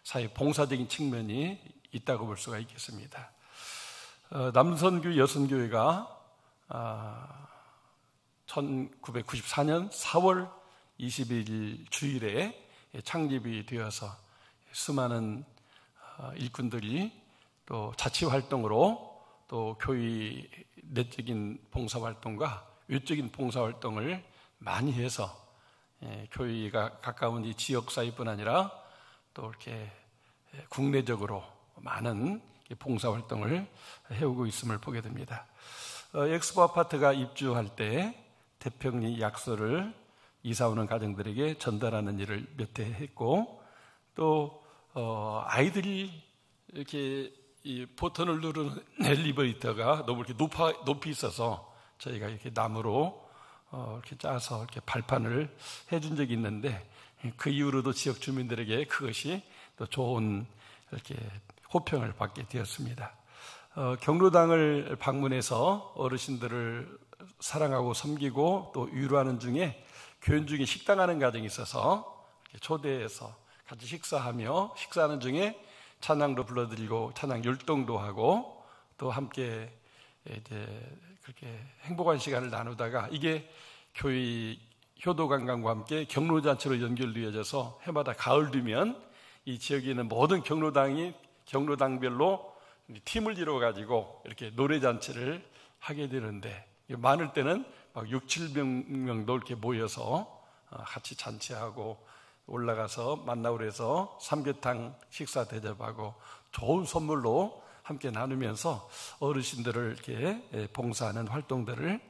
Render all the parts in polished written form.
사회 봉사적인 측면이 있다고 볼 수가 있겠습니다. 남선교 여선교회가 1994년 4월 21일 주일에 창립이 되어서 수많은 일꾼들이 또 자치활동으로 또 교회 내적인 봉사활동과 외적인 봉사활동을 많이 해서 교회가 가까운 이 지역사회뿐 아니라 또 이렇게 국내적으로 많은 봉사활동을 해오고 있음을 보게 됩니다. 엑스포 아파트가 입주할 때 태평리 약소를 이사 오는 가정들에게 전달하는 일을 몇 해 했고, 또 아이들이 이렇게 이 버튼을 누르는 엘리베이터가 너무 이렇게 높이 있어서 저희가 이렇게 나무로 이렇게 짜서 이렇게 발판을 해준 적이 있는데, 그 이후로도 지역 주민들에게 그것이 또 좋은 이렇게 호평을 받게 되었습니다. 경로당을 방문해서 어르신들을 사랑하고 섬기고 또 위로하는 중에 교연 중에 식당하는 가정이 있어서 초대해서 같이 식사하며, 식사하는 중에 찬양도 불러드리고 찬양 율동도 하고 또 함께 이제 그렇게 행복한 시간을 나누다가, 이게 교회 효도관광과 함께 경로잔치로 연결되어져서 해마다 가을 되면 이 지역에 있는 모든 경로당별로 팀을 이루어가지고 이렇게 노래잔치를 하게 되는데, 많을 때는 막 6, 7명도 이렇게 모여서 같이 잔치하고 올라가서 만나고 해서 삼계탕 식사 대접하고 좋은 선물로 함께 나누면서 어르신들을 이렇게 봉사하는 활동들을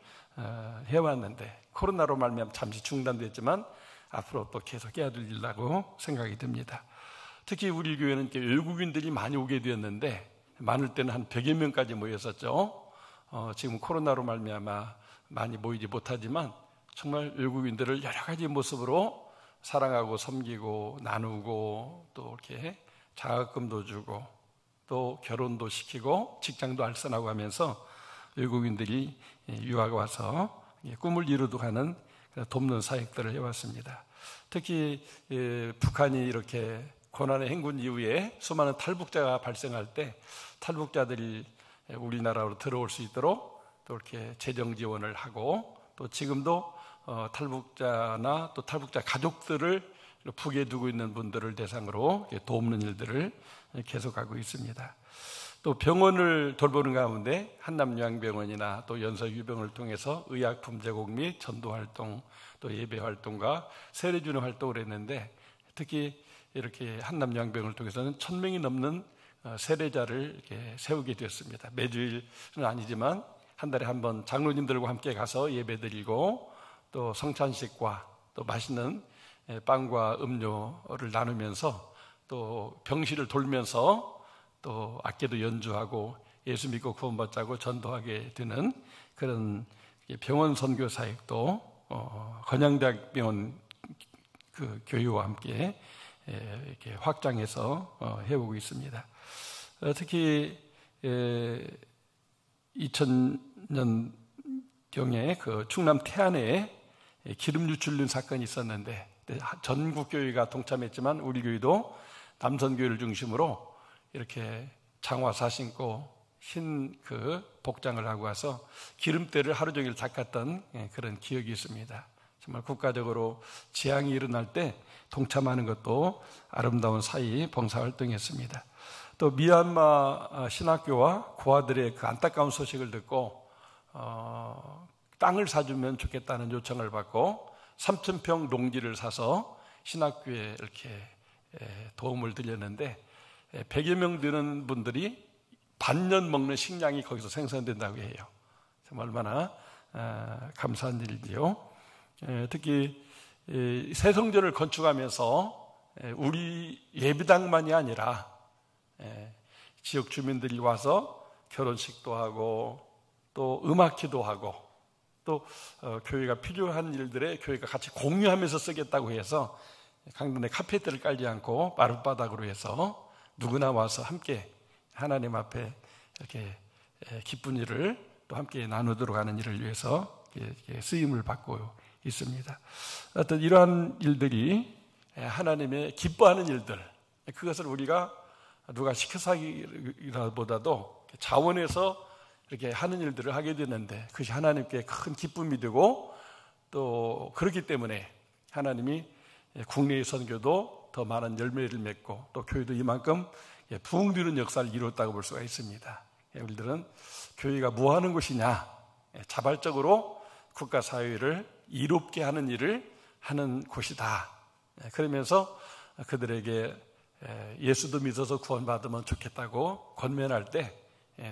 해왔는데, 코로나로 말미암아 잠시 중단됐지만 앞으로 또 계속 해야되리라고 생각이 듭니다. 특히 우리 교회는 외국인들이 많이 오게 되었는데, 많을 때는 한 100여 명까지 모였었죠. 지금 코로나로 말미암아 많이 모이지 못하지만 정말 외국인들을 여러 가지 모습으로 사랑하고 섬기고 나누고 또 이렇게 장학금도 주고 또 결혼도 시키고 직장도 알선하고 하면서 외국인들이 유학 와서 꿈을 이루도록 하는 돕는 사역들을 해왔습니다. 특히 북한이 이렇게 고난의 행군 이후에 수많은 탈북자가 발생할 때 탈북자들이 우리나라로 들어올 수 있도록 또 이렇게 재정 지원을 하고, 또 지금도 탈북자나 또 탈북자 가족들을 북에 두고 있는 분들을 대상으로 돕는 일들을 계속하고 있습니다. 또 병원을 돌보는 가운데 한남요양병원이나 또 연서유병을 통해서 의약품 제공 및 전도활동, 또 예배활동과 세례주는 활동을 했는데, 특히 이렇게 한남요양병원을 통해서는 1000명이 넘는 세례자를 이렇게 세우게 되었습니다. 매주일은 아니지만 한 달에 한 번 장로님들과 함께 가서 예배드리고 또 성찬식과 또 맛있는 빵과 음료를 나누면서 또 병실을 돌면서 또 악기도 연주하고 예수 믿고 구원받자고 전도하게 되는 그런 병원 선교 사역도 건양대학병원 그 교회와 함께 이렇게 확장해서 해오고 있습니다. 특히 2000년경에 그 충남 태안에 기름 유출된 사건이 있었는데, 전국 교회가 동참했지만 우리 교회도 남선교회를 중심으로 이렇게 장화사 신고 흰 그 복장을 하고 와서 기름때를 하루 종일 닦았던 그런 기억이 있습니다. 정말 국가적으로 재앙이 일어날 때 동참하는 것도 아름다운 사이 봉사활동이었습니다. 또 미얀마 신학교와 고아들의 그 안타까운 소식을 듣고 땅을 사주면 좋겠다는 요청을 받고 3000평 농지를 사서 신학교에 이렇게 도움을 드렸는데, 100여 명 되는 분들이 반년 먹는 식량이 거기서 생산된다고 해요. 정말 얼마나 감사한 일이지요. 특히 새성전을 건축하면서 우리 예배당만이 아니라 지역 주민들이 와서 결혼식도 하고 또 음악회도 하고 또 교회가 필요한 일들에 교회가 같이 공유하면서 쓰겠다고 해서 강단에 카페트를 깔지 않고 마룻바닥으로 해서 누구나 와서 함께 하나님 앞에 이렇게 기쁜 일을 또 함께 나누도록 하는 일을 위해서 쓰임을 받고 있습니다. 어떤 이러한 일들이 하나님의 기뻐하는 일들, 그것을 우리가 누가 시켜서 하기보다도 자원해서 이렇게 하는 일들을 하게 되는데 그것이 하나님께 큰 기쁨이 되고 또 그렇기 때문에 하나님이 국내의 선교도 더 많은 열매를 맺고 또 교회도 이만큼 부흥되는 역사를 이루었다고 볼 수가 있습니다. 우리들은 교회가 뭐 하는 곳이냐? 자발적으로 국가 사회를 이롭게 하는 일을 하는 곳이다. 그러면서 그들에게 예수도 믿어서 구원받으면 좋겠다고 권면할 때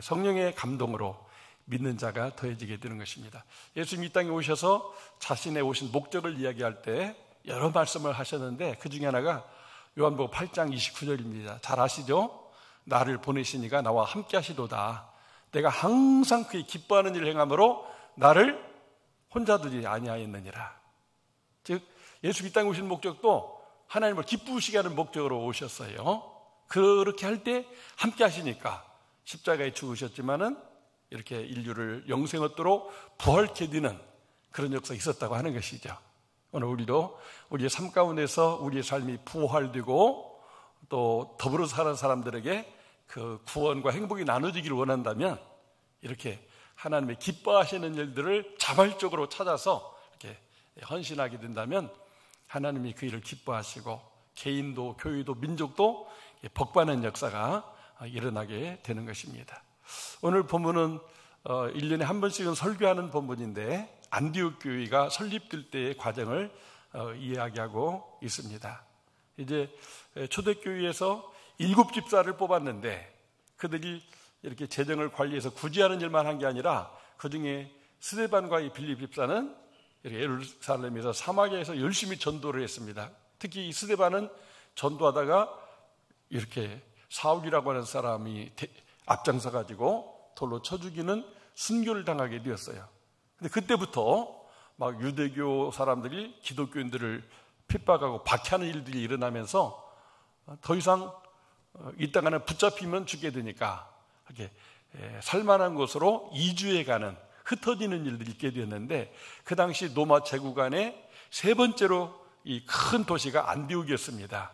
성령의 감동으로 믿는 자가 더해지게 되는 것입니다. 예수님이 이 땅에 오셔서 자신의 오신 목적을 이야기할 때 여러 말씀을 하셨는데 그 중에 하나가 요한복음 8장 29절입니다. 잘 아시죠? 나를 보내시니가 나와 함께 하시도다. 내가 항상 그의 기뻐하는 일을 행함으로 나를 혼자 두지 아니하였느니라. 즉 예수 이 땅에 오신 목적도 하나님을 기쁘시게 하는 목적으로 오셨어요. 그렇게 할 때 함께 하시니까 십자가에 죽으셨지만은 이렇게 인류를 영생 얻도록 부활케 되는 그런 역사가 있었다고 하는 것이죠. 오늘 우리도 우리의 삶 가운데서 우리의 삶이 부활되고 또 더불어 사는 사람들에게 그 구원과 행복이 나눠지기를 원한다면 이렇게 하나님의 기뻐하시는 일들을 자발적으로 찾아서 이렇게 헌신하게 된다면 하나님이 그 일을 기뻐하시고 개인도 교회도 민족도 복받는 역사가 일어나게 되는 것입니다. 오늘 본문은 1년에 한 번씩은 설교하는 본문인데 안디옥 교회가 설립될 때의 과정을 이야기하고 있습니다. 이제 초대교회에서 7집사를 뽑았는데 그들이 이렇게 재정을 관리해서 구제하는 일만 한 게 아니라 그중에 스데반과 이 빌립 집사는 예루살렘에서 사마리아에서 열심히 전도를 했습니다. 특히 이 스데반은 전도하다가 이렇게 사울이라고 하는 사람이 앞장서 가지고 돌로 쳐 죽이는 순교를 당하게 되었어요. 근데 그때부터 막 유대교 사람들이 기독교인들을 핍박하고 박해하는 일들이 일어나면서 더 이상 이 땅 안에 붙잡히면 죽게 되니까 이렇게 살만한 곳으로 이주해 가는 흩어지는 일들이 있게 되었는데 그 당시 로마 제국 안에 세 번째로 이 큰 도시가 안디옥이었습니다.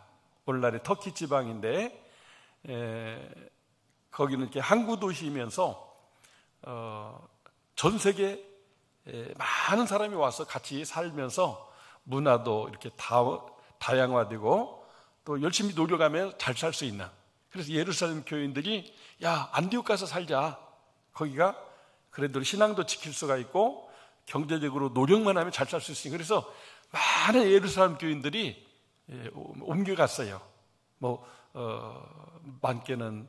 오늘날의 터키 지방인데 거기는 이렇게 항구 도시이면서 전 세계 많은 사람이 와서 같이 살면서 문화도 이렇게 다양화되고 또 열심히 노력하면 잘 살 수 있는. 그래서 예루살렘 교인들이 야 안디옥 가서 살자. 거기가 그래도 신앙도 지킬 수가 있고 경제적으로 노력만 하면 잘 살 수 있으니 그래서 많은 예루살렘 교인들이 옮겨갔어요. 많게는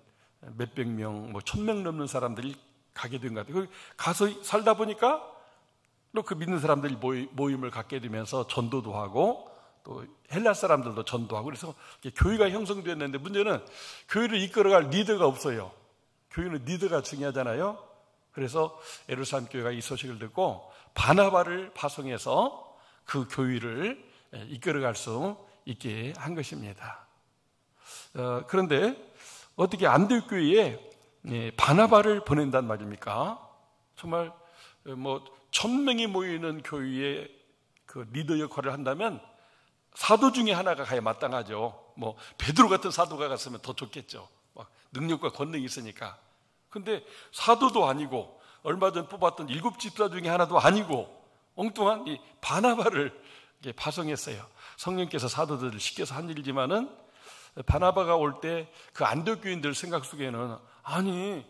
몇백 명, 1000명 넘는 사람들이 가게 된 것 같아요. 가서 살다 보니까 또 그 믿는 사람들이 모임을 갖게 되면서 전도도 하고 또 헬라 사람들도 전도하고 그래서 교회가 형성됐는데 문제는 교회를 이끌어갈 리더가 없어요. 교회는 리더가 중요하잖아요. 그래서 예루살렘 교회가 이 소식을 듣고 바나바를 파송해서 그 교회를 이끌어갈 수 있게 한 것입니다. 그런데 어떻게 안디옥 교회에 바나바를 보낸단 말입니까? 정말 1000명이 모이는 교회에 그 리더 역할을 한다면 사도 중에 하나가 가야 마땅하죠. 베드로 같은 사도가 갔으면 더 좋겠죠. 능력과 권능이 있으니까. 근데 사도도 아니고 얼마 전 뽑았던 7집사 중에 하나도 아니고 엉뚱한 이 바나바를 파송했어요. 성령께서 사도들을 시켜서 한 일이지만은 바나바가 올 때 그 안디옥 교인들 생각 속에는 아니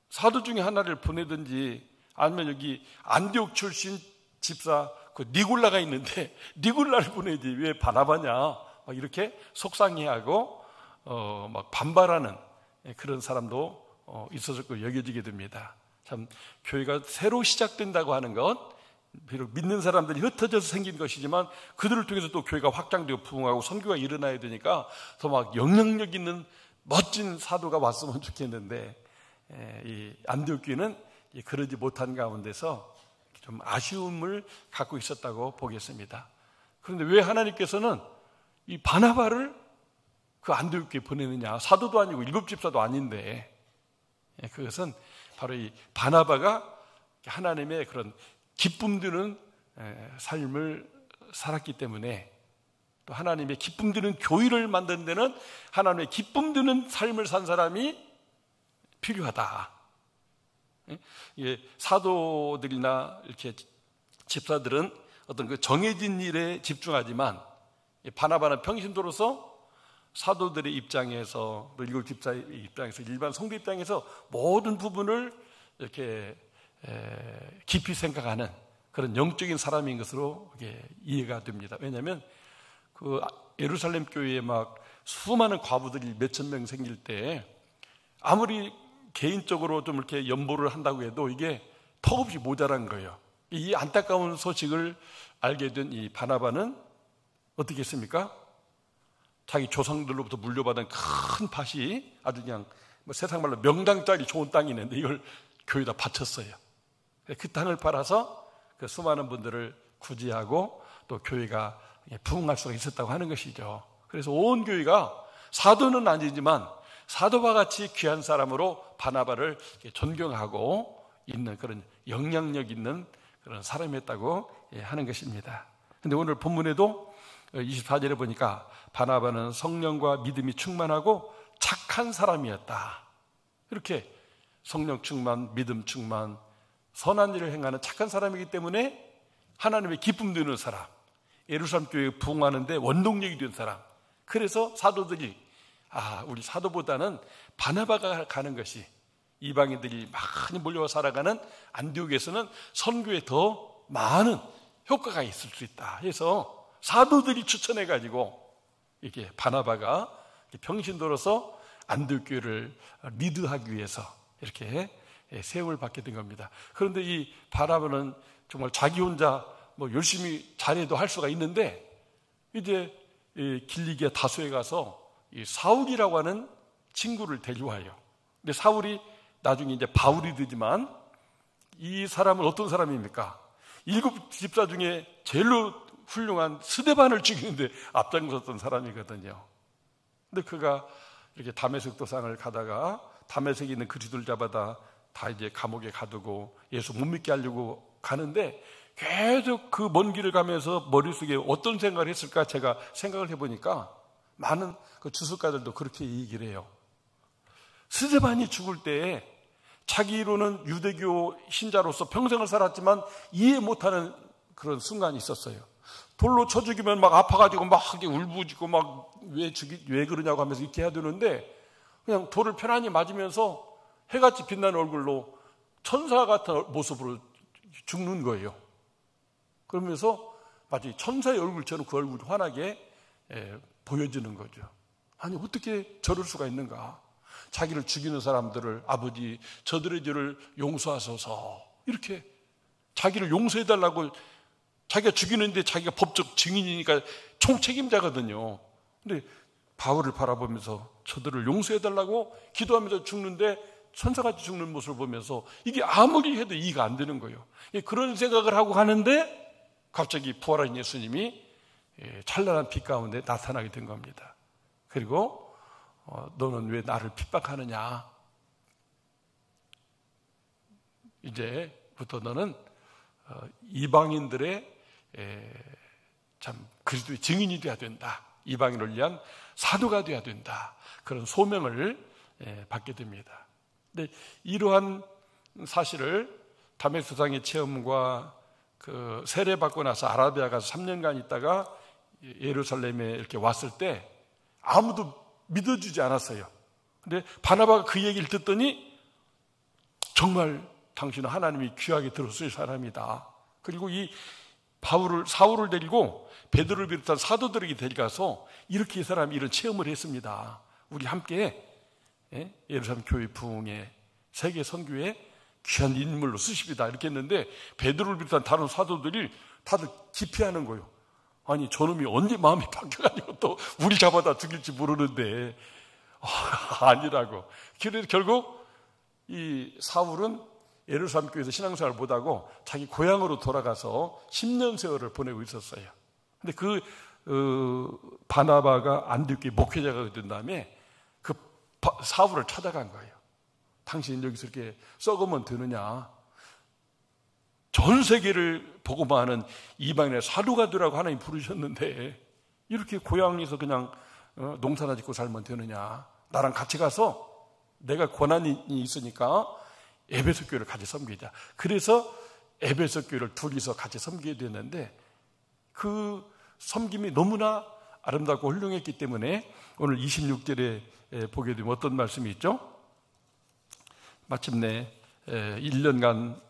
사도 중에 하나를 보내든지 아니면 여기 안디옥 출신 집사 그 니골라가 있는데 니골라를 보내지 왜 바나바냐 막 이렇게 속상해하고 막 반발하는 그런 사람도 있었을 거 여겨지게 됩니다. 참 교회가 새로 시작된다고 하는 것 비록 믿는 사람들이 흩어져서 생긴 것이지만 그들을 통해서 또 교회가 확장되고 부흥하고 선교가 일어나야 되니까 더 막 영향력 있는 멋진 사도가 왔으면 좋겠는데 이 안디옥 교회는 그러지 못한 가운데서 좀 아쉬움을 갖고 있었다고 보겠습니다. 그런데 왜 하나님께서는 이 바나바를 그 안디옥 교회에 보내느냐? 사도도 아니고 7집사도 아닌데 그것은 바로 이 바나바가 하나님의 그런 기쁨 드는 삶을 살았기 때문에 또 하나님의 기쁨 드는 교회를 만드는 데는 하나님의 기쁨 드는 삶을 산 사람이 필요하다. 사도들이나 이렇게 집사들은 어떤 그 정해진 일에 집중하지만 바나바는 평신도로서 사도들의 입장에서, 또 일곱 집사의 입장에서, 일반 성도 입장에서 모든 부분을 이렇게 깊이 생각하는 그런 영적인 사람인 것으로 이해가 됩니다. 왜냐하면 그 예루살렘 교회에 막 수많은 과부들이 몇천 명 생길 때 아무리 개인적으로 좀 이렇게 연보를 한다고 해도 이게 턱없이 모자란 거예요. 이 안타까운 소식을 알게 된 이 바나바는 어떻게 했습니까? 자기 조상들로부터 물려받은 큰 밭이 아주 그냥 세상 말로 명당짜리 좋은 땅이 있는데 이걸 교회에다 바쳤어요. 그 땅을 팔아서 그 수많은 분들을 구제하고 또 교회가 부흥할 수가 있었다고 하는 것이죠. 그래서 온 교회가 사도는 아니지만 사도와 같이 귀한 사람으로 바나바를 존경하고 있는 그런 영향력 있는 그런 사람이었다고 하는 것입니다. 그런데 오늘 본문에도 24절에 보니까 바나바는 성령과 믿음이 충만하고 착한 사람이었다. 이렇게 성령 충만, 믿음 충만, 선한 일을 행하는 착한 사람이기 때문에 하나님의 기쁨 되는 사람, 예루살렘 교회에 부흥하는데 원동력이 된 사람. 그래서 사도들이 우리 사도보다는 바나바가 가는 것이, 이방인들이 많이 몰려와 살아가는 안디옥에서는 선교에 더 많은 효과가 있을 수 있다 해서 사도들이 추천해가지고 이렇게 바나바가 평신도로서 안디옥 교회를 리드하기 위해서 이렇게 세움을 받게 된 겁니다. 그런데 이 바나바는 정말 자기 혼자 열심히 잘해도 할 수가 있는데, 이제 길리기아 다소에 가서 이 사울이라고 하는 친구를 데려와요. 근데 사울이 나중에 이제 바울이 되지만, 이 사람은 어떤 사람입니까? 7 집사 중에 제일로 훌륭한 스데반을 죽이는데 앞장섰던 사람이거든요. 근데 그가 이렇게 다메섹 도상을 가다가 다메섹에 있는 그리스도를 잡아다 다 이제 감옥에 가두고 예수 못 믿게 하려고 가는데, 계속 그 먼 길을 가면서 머릿속에 어떤 생각을 했을까 제가 생각을 해보니까 많은 그 주석가들도 그렇게 얘기를 해요. 스데반이 죽을 때에 자기로는 유대교 신자로서 평생을 살았지만 이해 못하는 그런 순간이 있었어요. 돌로 쳐 죽이면 막 아파가지고 막 울부짖고 막 왜 그러냐고 하면서 이렇게 해야 되는데, 그냥 돌을 편안히 맞으면서 해같이 빛나는 얼굴로 천사 같은 모습으로 죽는 거예요. 그러면서 마치 천사의 얼굴처럼 그 얼굴이 환하게 보여지는 거죠. 아니, 어떻게 저럴 수가 있는가? 자기를 죽이는 사람들을 아버지 저들의 죄를 용서하소서, 이렇게 자기를 용서해달라고, 자기가 죽이는데 자기가 법적 증인이니까 총책임자거든요. 근데 바울을 바라보면서 저들을 용서해달라고 기도하면서 죽는데 천사같이 죽는 모습을 보면서 이게 아무리 해도 이해가 안 되는 거예요. 그런 생각을 하고 가는데 갑자기 부활한 예수님이 찬란한 빛 가운데 나타나게 된 겁니다. 그리고 너는 왜 나를 핍박하느냐? 이제부터 너는 이방인들의 참 그리스도의 증인이 되어야 된다. 이방인을 위한 사도가 되어야 된다. 그런 소명을 받게 됩니다. 근데 이러한 사실을 다메섹 도상의 체험과 그 세례받고 나서 아라비아 가서 3년간 있다가 예루살렘에 이렇게 왔을 때 아무도 믿어주지 않았어요. 근데 바나바가 그 얘기를 듣더니 정말 당신은 하나님이 귀하게 들었을 사람이다. 그리고 이 사울을 데리고 베드로를 비롯한 사도들에게 데려가서 이렇게 이 사람이 이런 체험을 했습니다. 우리 함께 예루살렘 교회 부흥에 세계 선교에 귀한 인물로 쓰십니다. 이렇게 했는데 베드로를 비롯한 다른 사도들이 다들 기피하는 거예요. 아니, 저놈이 언제 마음이 바뀌어가지고 또 우리 잡아다 죽일지 모르는데 아니라고. 그래서 결국 이 사울은 예루살렘 교회에서 신앙생활을 못하고 자기 고향으로 돌아가서 10년 세월을 보내고 있었어요. 근데 바나바가 안디옥교회 목회자가 된 다음에 그 사울을 찾아간 거예요. 당신 여기서 이렇게 썩으면 되느냐? 전 세계를 복음화하는 이방인의 사도가 되라고 하나님 부르셨는데 이렇게 고향에서 그냥 농사나 짓고 살면 되느냐? 나랑 같이 가서 내가 권한이 있으니까 에베소 교회를 같이 섬기자. 그래서 에베소 교회를 둘이서 같이 섬기게 됐는데 그 섬김이 너무나 아름답고 훌륭했기 때문에 오늘 26절에 보게 되면 어떤 말씀이 있죠? 마침내 1년간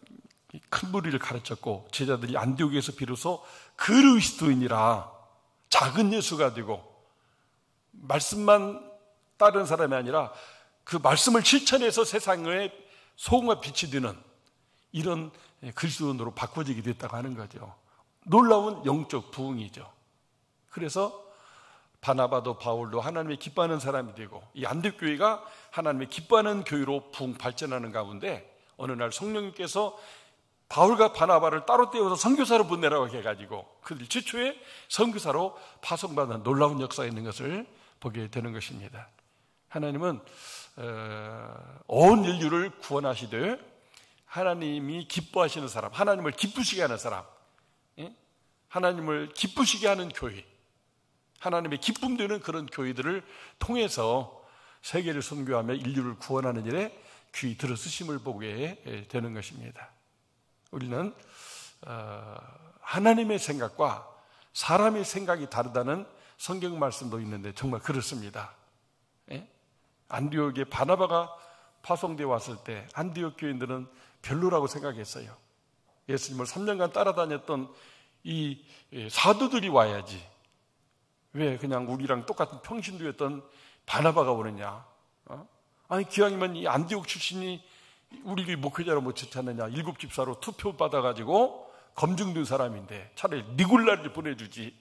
큰 무리를 가르쳤고 제자들이 안디옥에서 비로소 그리스도인이라 작은 예수가 되고 말씀만 따르는 사람이 아니라 그 말씀을 실천해서 세상에 소금과 빛이 되는 이런 그리스도인으로 바꿔지게 됐다고 하는 거죠. 놀라운 영적 부흥이죠. 그래서 바나바도 바울도 하나님의 기뻐하는 사람이 되고 이 안디옥 교회가 하나님의 기뻐하는 교회로 부흥 발전하는 가운데 어느 날 성령님께서 바울과 바나바를 따로 떼어서 선교사로 보내라고 해가지고 그들 최초의 선교사로 파송받는 놀라운 역사가 있는 것을 보게 되는 것입니다. 하나님은 온 인류를 구원하시되 하나님이 기뻐하시는 사람, 하나님을 기쁘시게 하는 사람, 하나님을 기쁘시게 하는 교회, 하나님의 기쁨 되는 그런 교회들을 통해서 세계를 선교하며 인류를 구원하는 일에 귀 들어 쓰심을 보게 되는 것입니다. 우리는 하나님의 생각과 사람의 생각이 다르다는 성경 말씀도 있는데 정말 그렇습니다. 안디옥에 바나바가 파송되어 왔을 때 안디옥 교인들은 별로라고 생각했어요. 예수님을 3년간 따라다녔던 이 사도들이 와야지 왜 그냥 우리랑 똑같은 평신도였던 바나바가 오느냐? 아니 기왕이면 이 안디옥 출신이 우리 교회 목회자로 못 찾느냐? 7집사로 투표 받아가지고 검증된 사람인데 차라리 니골라를 보내주지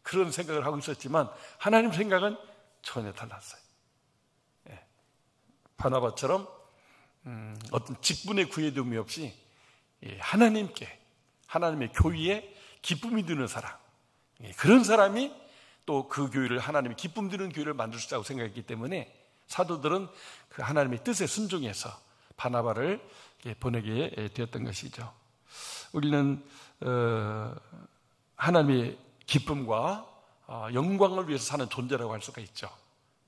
그런 생각을 하고 있었지만 하나님 생각은 전혀 달랐어요. 바나바처럼 어떤 직분의 구애됨이 없이 하나님께 하나님의 교회에 기쁨이 드는 사람 그런 사람이 또 그 교회를 하나님의 기쁨 드는 교회를 만들 수 있다고 생각했기 때문에 사도들은 그 하나님의 뜻에 순종해서 바나바를 보내게 되었던 것이죠. 우리는 하나님의 기쁨과 영광을 위해서 사는 존재라고 할 수가 있죠.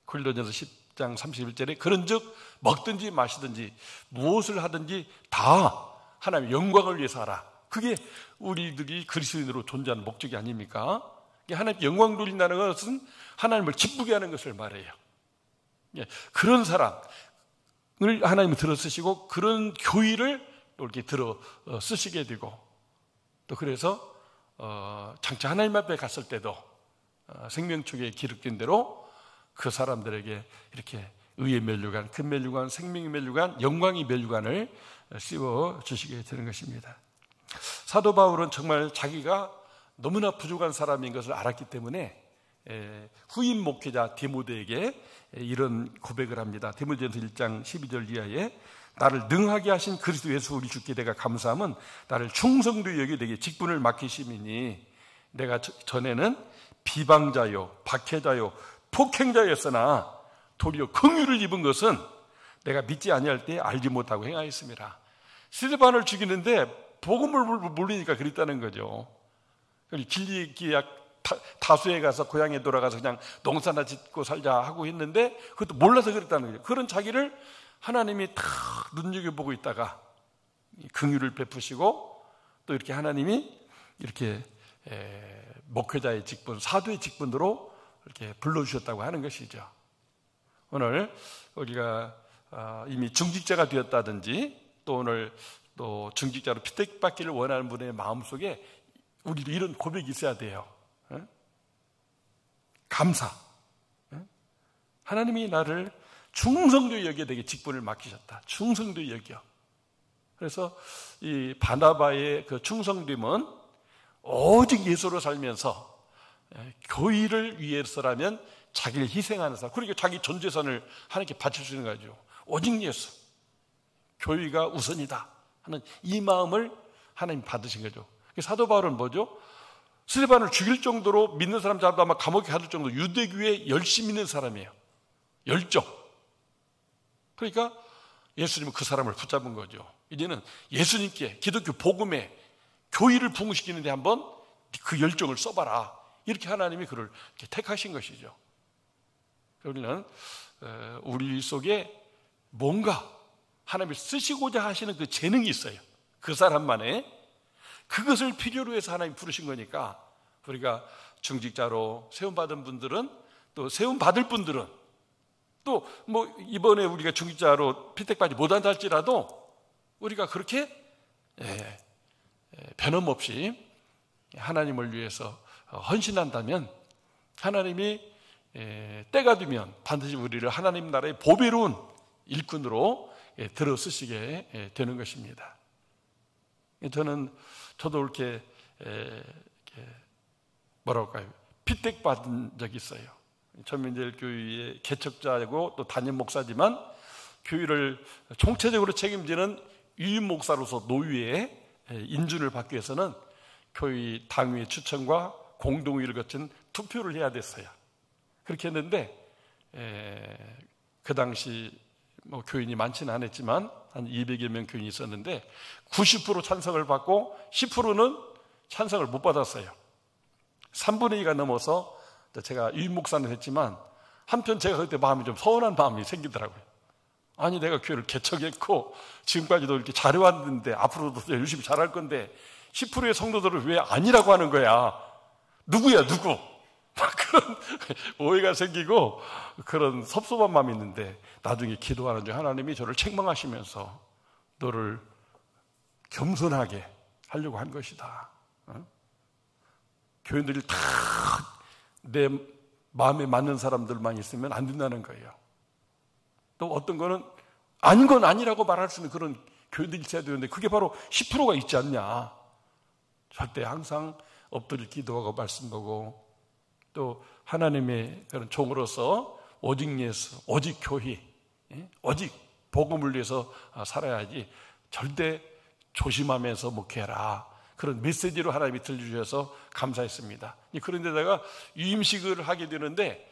고린도전서 10장 31절에 그런즉 먹든지 마시든지 무엇을 하든지 다 하나님의 영광을 위해서 하라. 그게 우리들이 그리스도인으로 존재하는 목적이 아닙니까? 하나님의 영광 돌린다는 것은 하나님을 기쁘게 하는 것을 말해요. 그런 사람을 하나님이 들어 쓰시고 그런 교회를 또 이렇게 들어 쓰시게 되고 또 그래서 장차 하나님 앞에 갔을 때도 생명축에 기록된 대로 그 사람들에게 이렇게 의의 면류관, 큰 면류관, 생명의 면류관, 영광의 면류관을 씌워 주시게 되는 것입니다. 사도 바울은 정말 자기가 너무나 부족한 사람인 것을 알았기 때문에 후임 목회자 디모데에게 이런 고백을 합니다. 디모데전서 1장 12절 이하에 나를 능하게 하신 그리스도 예수 우리 주께 내가 감사함은 나를 충성도 여겨 내게 직분을 맡기심이니 내가 전에는 비방자요 박해자요 폭행자였으나 도리어 긍휼을 입은 것은 내가 믿지 아니할 때 알지 못하고 행하였습니다. 스데반을 죽이는데 복음을 모르니까 그랬다는 거죠. 길리기약 다수에 가서 고향에 돌아가서 그냥 농사나 짓고 살자 하고 했는데 그것도 몰라서 그랬다는 거죠. 그런 자기를 하나님이 다 눈여겨보고 있다가 긍휼을 베푸시고 또 이렇게 하나님이 이렇게 목회자의 직분, 사도의 직분으로 이렇게 불러주셨다고 하는 것이죠. 오늘 우리가 이미 중직자가 되었다든지 또 오늘 또 중직자로 피택받기를 원하는 분의 마음속에 우리도 이런 고백이 있어야 돼요. 감사. 하나님이 나를 충성되이 여겨 내게 직분을 맡기셨다. 충성되이 여겨. 그래서 이 바나바의 그 충성됨은 오직 예수로 살면서 교회를 위해서라면 자기를 희생하는 사람, 그러니까 자기 전 재산을 하나님께 바칠 수 있는 거죠. 오직 예수, 교회가 우선이다 하는 이 마음을 하나님 받으신 거죠. 사도 바울은 뭐죠? 스데반을 죽일 정도로 믿는 사람 잡아도 아마 감옥에 가둘 정도로 유대교에 열심히 있는 사람이에요. 열정. 그러니까 예수님은 그 사람을 붙잡은 거죠. 이제는 예수님께 기독교 복음에 교회를 부흥시키는데 한번 그 열정을 써봐라. 이렇게 하나님이 그를 이렇게 택하신 것이죠. 우리는 우리 속에 뭔가 하나님이 쓰시고자 하시는 그 재능이 있어요. 그 사람만의. 그것을 필요로 해서 하나님이 부르신 거니까 우리가 중직자로 세움받은 분들은, 또 세움받을 분들은, 또 뭐 이번에 우리가 중직자로 피택받지 못한다 할지라도 우리가 그렇게 변함없이 하나님을 위해서 헌신한다면 하나님이 때가 되면 반드시 우리를 하나님 나라의 보배로운 일꾼으로 들어 쓰시게 되는 것입니다. 저도 이렇게 뭐랄까요, 피택받은 적이 있어요. 전민들 교회의 개척자이고 또 담임 목사지만 교회를 총체적으로 책임지는 유임 목사로서 노위에 인준을 받기 위해서는 교회 당의 추천과 공동의를 거친 투표를 해야 됐어요. 그렇게 했는데 그 당시 뭐 교인이 많지는 않았지만 한 200여 명 교인이 있었는데 90% 찬성을 받고 10%는 찬성을 못 받았어요. 3분의 2가 넘어서 제가 유임 목사는 했지만 한편 제가 그때 마음이 좀 서운한 마음이 생기더라고요. 아니, 내가 교회를 개척했고 지금까지도 이렇게 잘해왔는데 앞으로도 열심히 잘할 건데 10%의 성도들을 왜 아니라고 하는 거야? 누구야, 누구? 막 그런 오해가 생기고 그런 섭섭한 마음이 있는데, 나중에 기도하는 중 하나님이 저를 책망하시면서 너를 겸손하게 하려고 한 것이다. 교인들이 다 내 마음에 맞는 사람들만 있으면 안 된다는 거예요. 또 어떤 거는 아닌 건 아니라고 말할 수 있는 그런 교인들이 있어야 되는데 그게 바로 10%가 있지 않냐. 절대 항상 엎드려 기도하고 말씀하고, 또 하나님의 그런 종으로서 오직 예수, 오직 교회, 오직 복음을 위해서 살아야지, 절대 조심하면서 목회해라. 그런 메시지로 하나님이 들려주셔서 감사했습니다. 그런데다가 유임식을 하게 되는데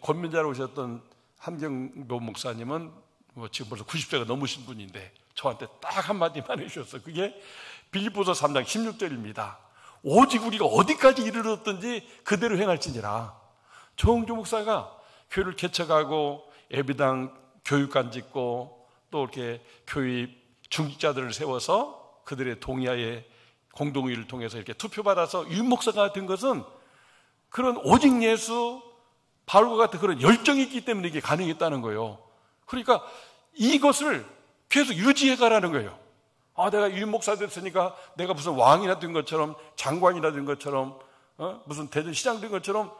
권면자로 오셨던 함경도 목사님은 뭐 지금 벌써 90세가 넘으신 분인데 저한테 딱 한마디만 해주셨어요. 그게 빌립보서 3장 16절입니다. 오직 우리가 어디까지 이르렀든지 그대로 행할지니라. 정조 목사가 교회를 개척하고 예배당 교육관 짓고 또 이렇게 교회 중직자들을 세워서 그들의 동의하에 공동의를 통해서 이렇게 투표받아서 유임 목사가 된 것은 그런 오직 예수, 바울과 같은 그런 열정이 있기 때문에 이게 가능했다는 거예요. 그러니까 이것을 계속 유지해가라는 거예요. 아, 내가 유임 목사 됐으니까 내가 무슨 왕이나 된 것처럼, 장관이나 된 것처럼, 무슨 대전시장 된 것처럼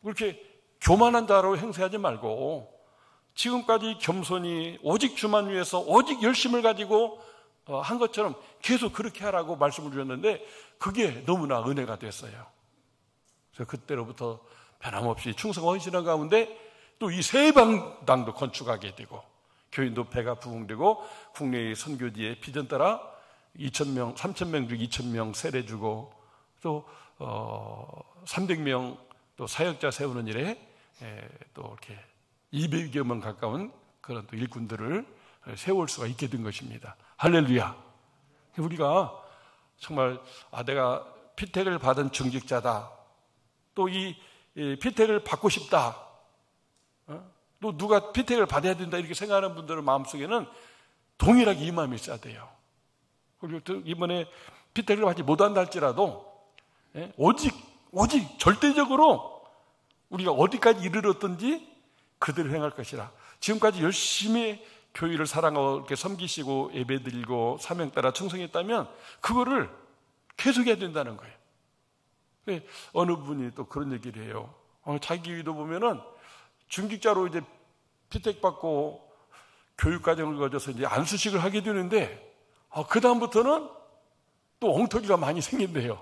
그렇게 교만한 자로 행세하지 말고 지금까지 겸손히 오직 주만 위해서 오직 열심을 가지고 한 것처럼 계속 그렇게 하라고 말씀을 주셨는데 그게 너무나 은혜가 됐어요. 그래서 그때로부터 변함없이 충성과 헌신한 가운데 또 이 세방당도 건축하게 되고 교인도 배가 부흥되고 국내의 선교지에 비전 따라 2,000명, 3,000명 중 2,000명 세례 주고 또 300명 또 사역자 세우는 일에 또 이렇게 200여 명 가까운 그런 또 일꾼들을 세울 수가 있게 된 것입니다. 할렐루야. 우리가 정말 내가 피택을 받은 중직자다. 또 이 피택을 받고 싶다. 또 누가 피택을 받아야 된다 이렇게 생각하는 분들의 마음속에는 동일하게 이 마음이 있어야 돼요. 그리고 또 이번에 피택을 받지 못한다 할지라도 오직 절대적으로 우리가 어디까지 이르렀든지 그대로 행할 것이라. 지금까지 열심히 교회를 사랑하고 이렇게 섬기시고 예배드리고 사명 따라 충성했다면 그거를 계속해야 된다는 거예요. 어느 분이 또 그런 얘기를 해요. 자기 교회도 보면은 중직자로 이제 피택받고 교육과정을 거쳐서 이제 안수식을 하게 되는데 그 다음부터는 또 엉터리가 많이 생긴대요.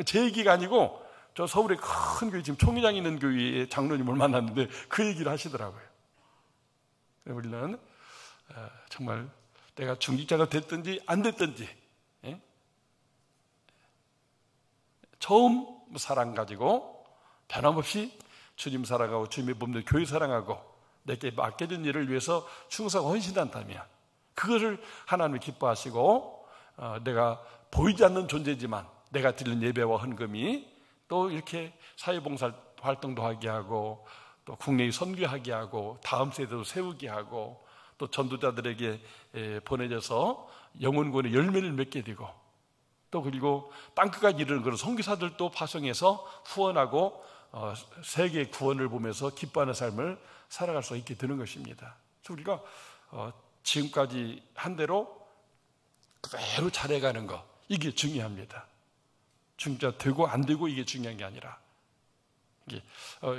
제 얘기가 아니고 저 서울에 큰 교회 지금 총회장 있는 교회의 장로님을 만났는데 그 얘기를 하시더라고요. 우리는 정말 내가 중직자가 됐든지 안 됐든지 처음 사랑 가지고 변함없이 주님 사랑하고 주님의 몸들 교회 사랑하고 내게 맡겨진 일을 위해서 충성하고 헌신한다면 그것을 하나님이 기뻐하시고 내가 보이지 않는 존재지만 내가 드리는 예배와 헌금이 또 이렇게 사회봉사 활동도 하게 하고 또 국내에 선교하게 하고 다음 세대도 세우게 하고 또 전도자들에게 보내져서 영혼구원의 열매를 맺게 되고 또 그리고 땅끝까지 이르는 그런 선교사들도 파송해서 후원하고 세계의 구원을 보면서 기뻐하는 삶을 살아갈 수 있게 되는 것입니다. 그래서 우리가 지금까지 한 대로 그대로 잘해가는 것, 이게 중요합니다. 중자 되고 안 되고 이게 중요한 게 아니라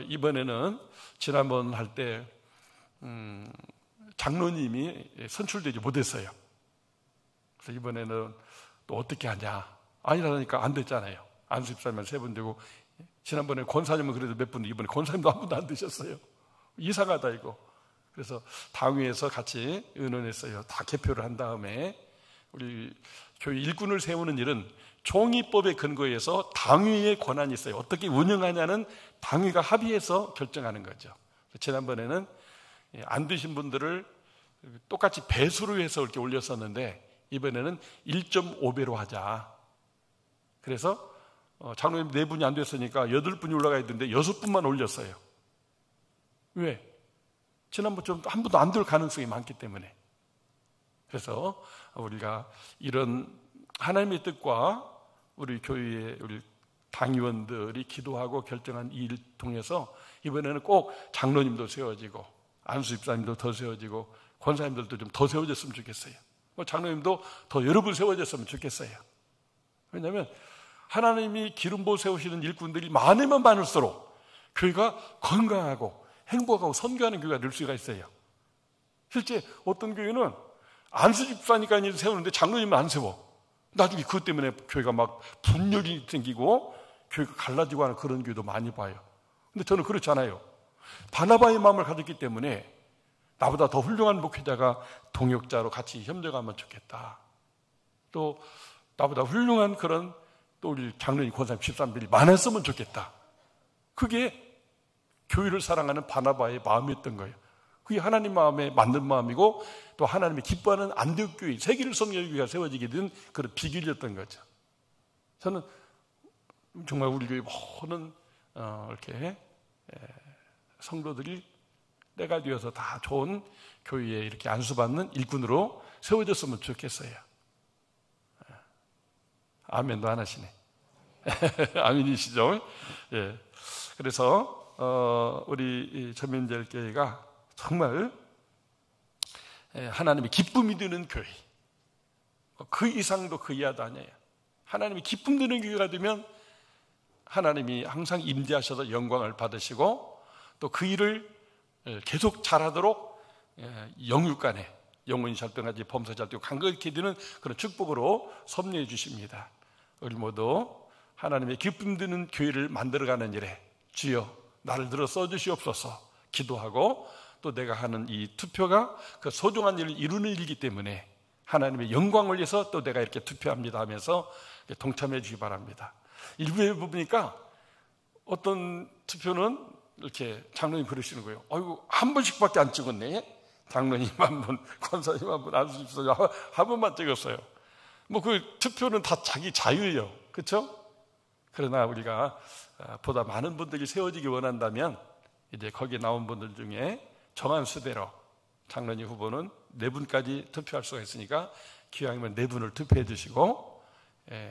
이번에는 지난번 할 때 장로님이 선출되지 못했어요. 그래서 이번에는 또 어떻게 하냐, 아니라니까 안 됐잖아요. 안수집사님만 3분 되고 지난번에 권사님은 그래도 몇 분, 이번에 권사님도 한 분도 안 되셨어요. 이상하다 이거. 그래서 당회에서 같이 의논했어요. 다 개표를 한 다음에 우리 교회 일꾼을 세우는 일은 종이법에 근거해서 당회의 권한이 있어요. 어떻게 운영하냐는 당회가 합의해서 결정하는 거죠. 지난번에는 안 되신 분들을 똑같이 배수로 해서 이렇게 올렸었는데 이번에는 1.5배로 하자. 그래서 장로님 4분이 안 됐으니까 8분이 올라가야 되는데 6분만 올렸어요. 왜? 지난번처럼 한 분도 안 될 가능성이 많기 때문에. 그래서 우리가 이런 하나님의 뜻과 우리 교회의 우리 당의원들이 기도하고 결정한 이 일을 통해서 이번에는 꼭 장로님도 세워지고 안수집사님도 더 세워지고 권사님들도 좀 더 세워졌으면 좋겠어요. 장로님도 더 여러 분 세워졌으면 좋겠어요. 왜냐하면 하나님이 기름 부어 세우시는 일꾼들이 많으면 많을수록 교회가 건강하고 행복하고 선교하는 교회가 될 수가 있어요. 실제 어떤 교회는 안수집사니까 세우는데 장로님은 안 세워. 나중에 그것 때문에 교회가 막 분열이 생기고 교회가 갈라지고 하는 그런 교회도 많이 봐요. 근데 저는 그렇지 않아요. 바나바의 마음을 가졌기 때문에 나보다 더 훌륭한 목회자가 동역자로 같이 협력하면 좋겠다. 또 나보다 훌륭한 그런 또 우리 장로님, 권사님, 집사님들이 많았으면 좋겠다. 그게 교회를 사랑하는 바나바의 마음이었던 거예요. 그게 하나님 마음에 맞는 마음이고 또 하나님이 기뻐하는 안디옥교회, 세계를 섬기는 교회가 세워지게 된 그런 비결이었던 거죠. 저는 정말 우리 교회 모든 이렇게 성도들이 때가 되어서 다 좋은 교회에 이렇게 안수받는 일꾼으로 세워졌으면 좋겠어요. 아멘도 안 하시네. 아멘이시죠? 예. 그래서 우리 전민절교회가 정말 하나님의 기쁨이 드는 교회, 그 이상도 그 이하도 아니에요. 하나님이 기쁨 드는 교회가 되면 하나님이 항상 임재하셔서 영광을 받으시고 또 그 일을 계속 잘하도록 영육간에 영혼이 잘등하지 범사 잘되고 간격히 되는 그런 축복으로 섭리해 주십니다. 우리 모두 하나님의 기쁨 드는 교회를 만들어가는 일에 주여 나를 들어 써주시옵소서 기도하고 또 내가 하는 이 투표가 그 소중한 일을 이루는 일이기 때문에 하나님의 영광을 위해서 또 내가 이렇게 투표합니다 하면서 동참해 주시기 바랍니다. 일부에 보니까 어떤 투표는 이렇게 장로님 그러시는 거예요. 아이고 한 번씩밖에 안 찍었네. 장로님 한 번, 권사님 한 번, 안수집사님 한 번만 찍었어요. 뭐 그 투표는 다 자기 자유예요. 그렇죠? 그러나 우리가 보다 많은 분들이 세워지기 원한다면 이제 거기에 나온 분들 중에 정한 수대로 장로님 후보는 4분까지 투표할 수가 있으니까 기왕이면 4분을 투표해 주시고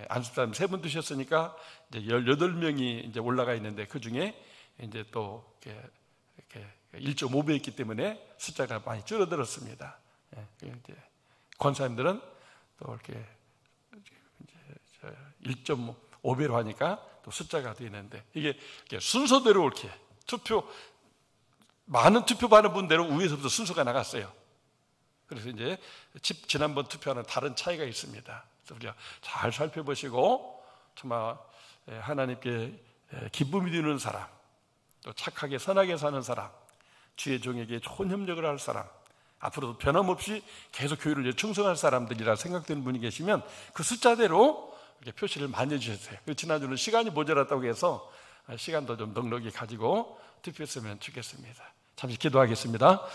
안수집사님 3분 두셨으니까 이제 18명이 이제 올라가 있는데 그 중에 이제 또 이렇게 1.5배 있기 때문에 숫자가 많이 줄어들었습니다. 이제 권사님들은 또 이렇게 1.5배로 하니까 또 숫자가 되는데 이게 순서대로 이렇게 많은 투표 받은 분대로 위에서부터 순서가 나갔어요. 그래서 이제 지난번 투표와는 다른 차이가 있습니다. 그래서 우리가 잘 살펴보시고 정말 하나님께 기쁨이 되는 사람, 또 착하게 선하게 사는 사람, 주의 종에게 좋은 협력을 할 사람, 앞으로도 변함없이 계속 교회를 충성할 사람들이라 생각되는 분이 계시면 그 숫자대로 이렇게 표시를 많이 해주셨어요. 지난주는 시간이 모자랐다고 해서 시간도 좀 넉넉히 가지고 투표했으면 좋겠습니다. 잠시 기도하겠습니다.